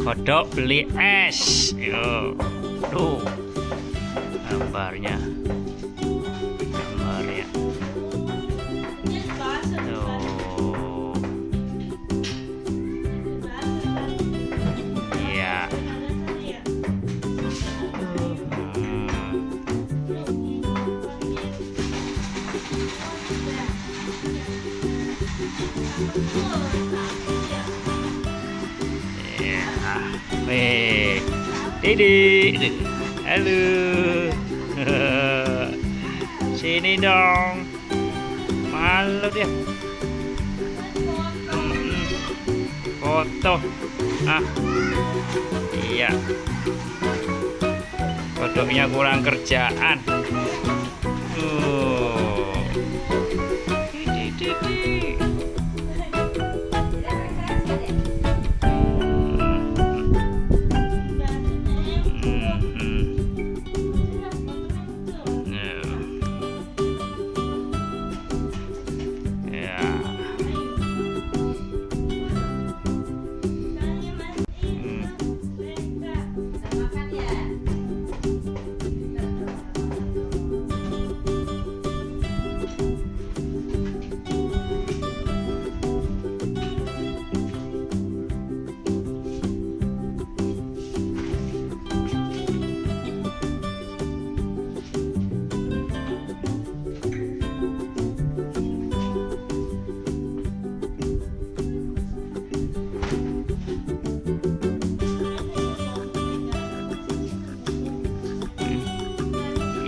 Kodok beli es. Yo, tuh gambarnya. Gambarnya. Tuh. Iya. Weh, Dede, halo, sini dong, malu dia, foto, iya, kodoknya kurang kerjaan,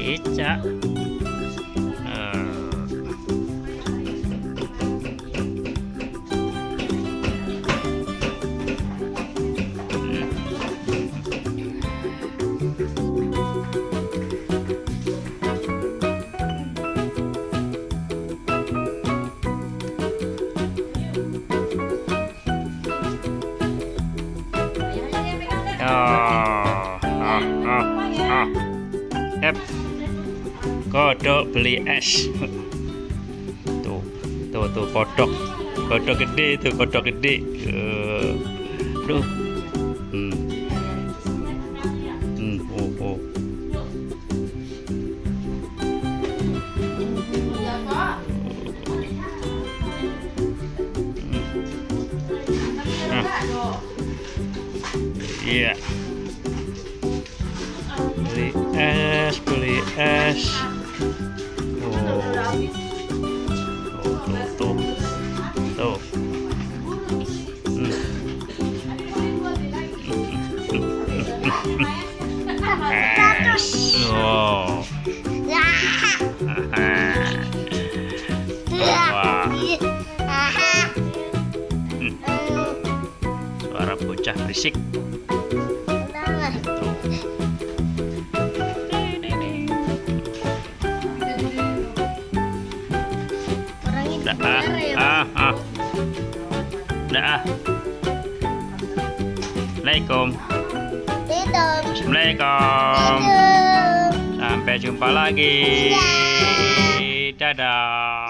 Ica. Kodok beli es. Tuh kodok gede, tuh kodok gede. Duh. Iya. Beli es. Tuh. Es. Wah. Suara bocah berisik. Assalamualaikum. Assalamualaikum. Sampai jumpa lagi. Dadah.